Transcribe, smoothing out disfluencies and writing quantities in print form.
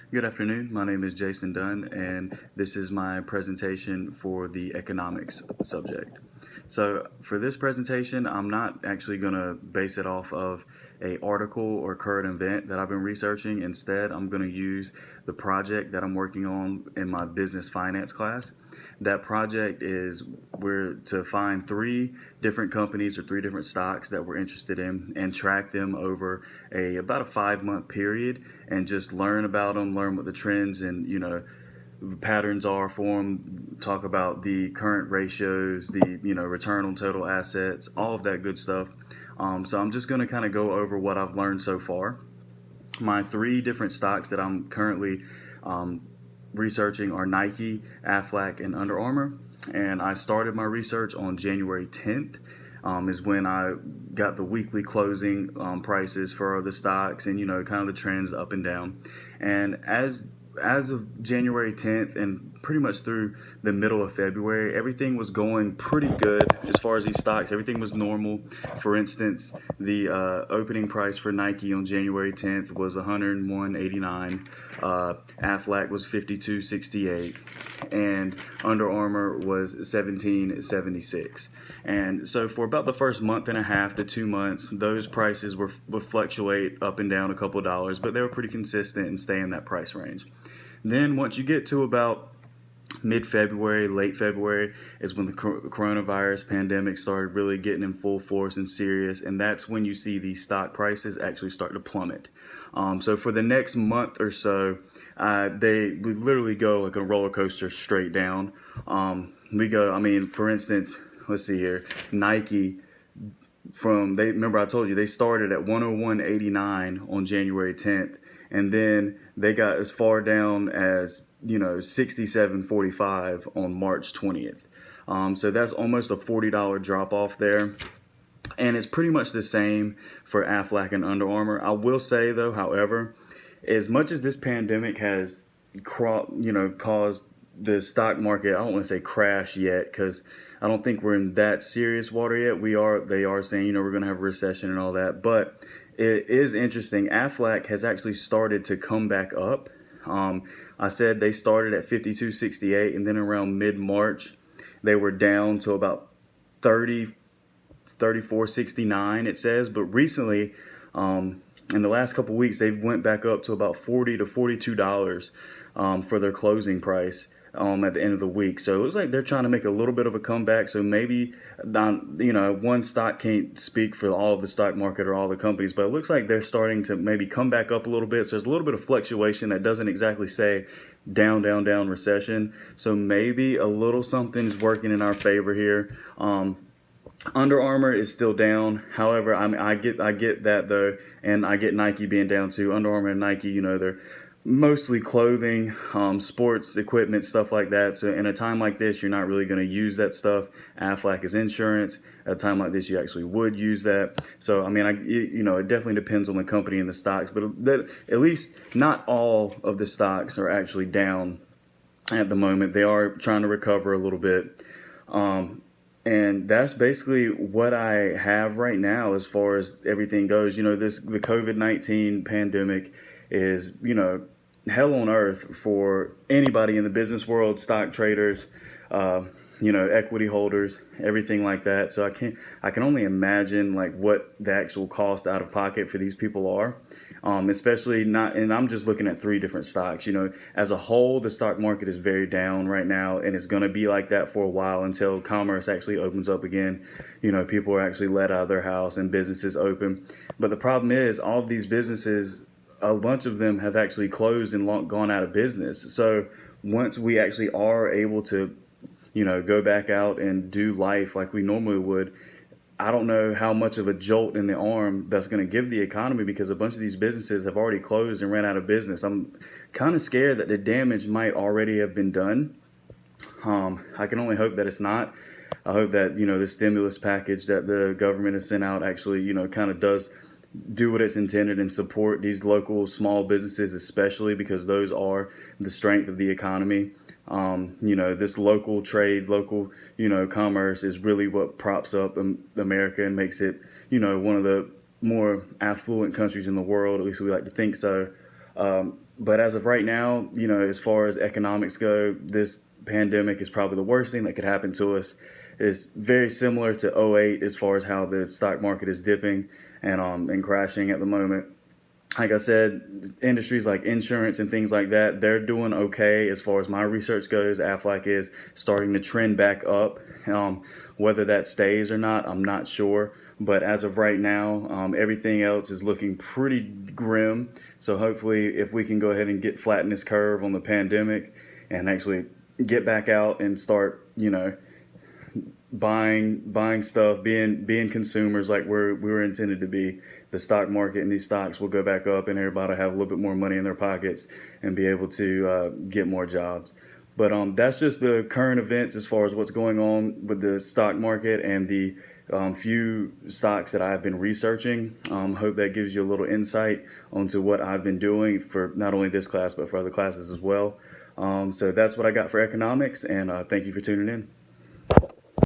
Good afternoon. My name is Jason Dunn, and this is my presentation for the economics subject. So for this presentation, I'm not actually going to base it off of a article or current event that I've been researching. Instead, I'm going to use the project that I'm working on in my business finance class. That project is we're to find three different companies or three different stocks that we're interested in and track them over about a 5 month period and just learn about them, learn what the trends and patterns are for them, talk about the current ratios, the return on total assets, all of that good stuff. So I'm just going to kind of go over what I've learned so far. My three different stocks that I'm currently um, researching are Nike, Aflac, and Under Armour. And I started my research on January 10th. Is when I got the weekly closing prices for the stocks and kind of the trends up and down. And as of January 10th and pretty much through the middle of February, everything was going pretty good as far as these stocks. Everything was normal. For instance, the opening price for Nike on January 10th was 101.89. Aflac was 52.68, and Under Armour was 17.76. And so for about the first month and a half to 2 months, those prices would fluctuate up and down a couple of dollars, but they were pretty consistent and stay in that price range. Then once you get to about mid-February, late February is when the coronavirus pandemic started really getting in full force and serious, and that's when you see these stock prices actually start to plummet. So for the next month or so, we literally go like a roller coaster straight down. We go, I mean, for instance, let's see here, Nike. Remember I told you they started at 101.89 on January 10th, and then they got as far down as 67.45 on March 20th. So that's almost a $40 drop off there. And it's pretty much the same for Aflac and Under Armour. I will say though, however, as much as this pandemic has caused the stock market, I don't want to say crash yet because I don't think we're in that serious water yet. They are saying, we're going to have a recession and all that, but it is interesting. Aflac has actually started to come back up. I said they started at 52.68, and then around mid-March, they were down to about 34.69, it says. But recently, in the last couple of weeks, they've went back up to about $40 to $42 for their closing price at the end of the week. So it looks like they're trying to make a little bit of a comeback. So maybe, one stock can't speak for all of the stock market or all the companies, but it looks like they're starting to maybe come back up a little bit. So there's a little bit of fluctuation that doesn't exactly say down, down, down recession. So maybe a little something is working in our favor here. Under Armour is still down. However, I get that though, and I get Nike being down too. Under Armour and Nike, they're mostly clothing, sports equipment, stuff like that. So in a time like this, you're not really going to use that stuff. Aflac is insurance. At a time like this, you actually would use that. So I mean, it definitely depends on the company and the stocks, but at least not all of the stocks are actually down at the moment. They are trying to recover a little bit. And that's basically what I have right now as far as everything goes. The COVID-19 pandemic is, hell on earth for anybody in the business world, stock traders, equity holders, everything like that. So I can only imagine like what the actual cost out of pocket for these people are. Especially not, and I'm just looking at three different stocks. As a whole, the stock market is very down right now, and it's going to be like that for a while until commerce actually opens up again. People are actually let out of their house and businesses open. But the problem is, all of these businesses, a bunch of them have actually closed and gone out of business. So once we actually are able to, go back out and do life like we normally would, I don't know how much of a jolt in the arm that's going to give the economy because a bunch of these businesses have already closed and ran out of business. I'm kind of scared that the damage might already have been done. I can only hope that it's not. I hope that, the stimulus package that the government has sent out actually, kind of does do what it's intended and support these local small businesses, especially because those are the strength of the economy. This local trade, local, commerce is really what props up America and makes it, one of the more affluent countries in the world. At least we like to think so. But as of right now, as far as economics go, this pandemic is probably the worst thing that could happen to us. It's very similar to '08 as far as how the stock market is dipping and crashing at the moment. Like I said, industries like insurance and things like that, they're doing okay as far as my research goes. Aflac is starting to trend back up. Whether that stays or not, I'm not sure. But as of right now, everything else is looking pretty grim. So hopefully, if we can go ahead and get flatten this curve on the pandemic and actually get back out and start, buying stuff, being consumers like we were intended to be, the stock market and these stocks will go back up, and everybody will have a little bit more money in their pockets and be able to get more jobs. But that's just the current events as far as what's going on with the stock market and the few stocks that I've been researching. Hope that gives you a little insight onto what I've been doing for not only this class but for other classes as well. So that's what I got for economics, and thank you for tuning in.